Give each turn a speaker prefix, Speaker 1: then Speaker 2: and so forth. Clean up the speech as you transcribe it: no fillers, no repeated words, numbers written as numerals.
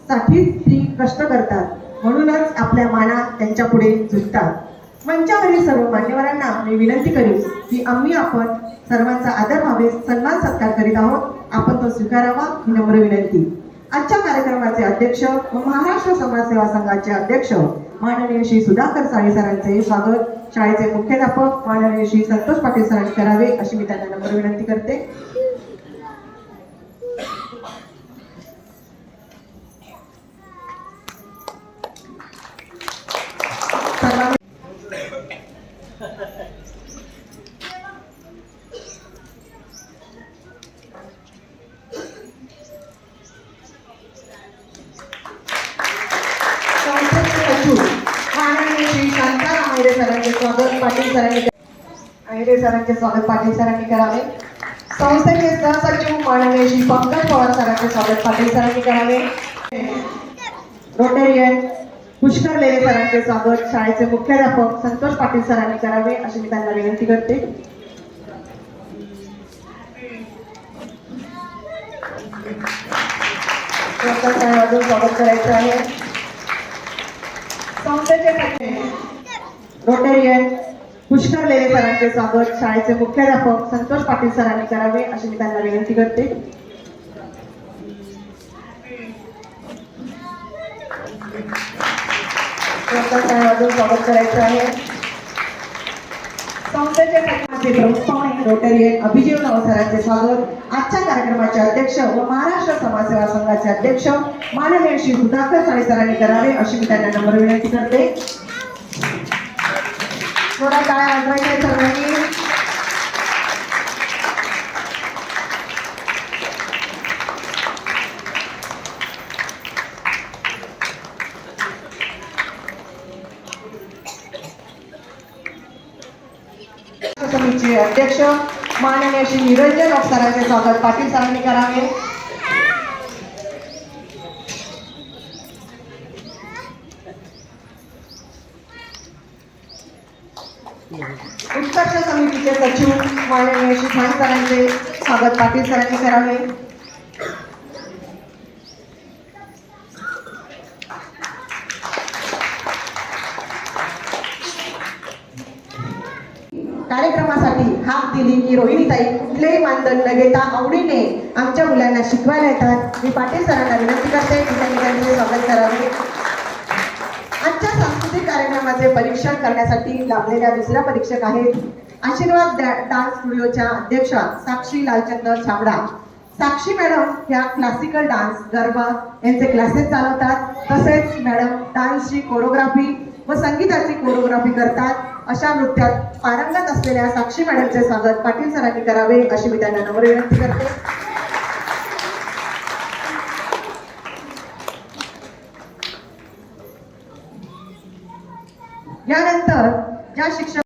Speaker 1: साठीच ती कष्ट करतात, म्हणूनच आपल्या माना त्यांच्या पुढे झुकतात। मंचावरील सर्व मान्यवरांना मी विनंती करीन की आपण सर्वांचा आदर भावे सन्मान सत्कार करीत आहोत, आपण तो स्वीकारावा ही नम्र विनंती। आजच्या कार्यक्रमाचे अध्यक्ष व महाराष्ट्र समाजसेवा संघाचे अध्यक्ष माननीय श्री सुधाकर साळे सरांचे स्वागत शाळेचे मुख्याध्यापक माननीय श्री संतोष पाटील सरांनी करावे अशी मी त्यांना नम्र विनंती करते। माननीय श्री शांताराम आहिरे सरांचे स्वागत पाटील सरांनी करावे। संस्थेचे सहसचिव माननीय श्री पंकज पवार सरांचे स्वागत पाटील सरांनी करावे। रोटेरियन पुष्कर लेले सरांचे स्वागत शाळेचे मुख्याध्यापक संतोष पाटील सरांनी करावे अशी मी त्यांना विनंती करते। स्वागत करायचं आहे। संस्थेचे रोटेरियन पुष्कर लेले सरांचे स्वागत शाळेचे मुख्याध्यापक संतोष पाटील सरांनी करावे अशी मी त्यांना विनंती करते। स्वागत करायचं आहे। संस्थेचे प्रमुख पाहुणे रोटेरियन अभिजीव सरांचे स्वागत आजच्या कार्यक्रमाचे अध्यक्ष व महाराष्ट्र समाजसेवा संघाचे अध्यक्ष माननीय श्री सुधाकर साळे सरांनी करावे अशी मी त्यांना नम्र विनंती करते। थोडा टाळ्या वाजवायच्या सर्वांनी। समितीचे अध्यक्ष माननीय श्री निरंजन सरांचे स्वागत पाटील सरांनी करावे। उत्कर्ष समितीचे सचिव माननीय श्री खान सरांचे स्वागत पाटील सरांनी करावे। कार्यक्रमासाठी हाक दिली की रोहिणीताई कुठलेही मानधन न घेता आवडीने आमच्या मुलांना शिकवायला येतात। मी पाटील सरांना विनंती करते की त्यांनी त्यांचे स्वागत करावे। आजच्या सांस्कृतिक कार्यक्रमाचे परीक्षण करण्यासाठी लाभलेल्या दुसऱ्या परीक्षक आहेत आशीर्वाद डान्स स्टुडिओच्या अध्यक्षा साक्षी लालचंद्र छाबडा। साक्षी मॅडम ह्या क्लासिकल डान्स गरबा यांचे क्लासेस चालवतात, तसेच मॅडम डान्सची कोरिओग्राफी व संगीताची कोरिओग्राफी करतात। अशा नृत्यात पारंगत असलेल्या साक्षी मॅडमचे स्वागत पाटील सरांनी करावे अशी मी त्यांना नम्र विनंती करते। यानंतर ज्या शिक्षक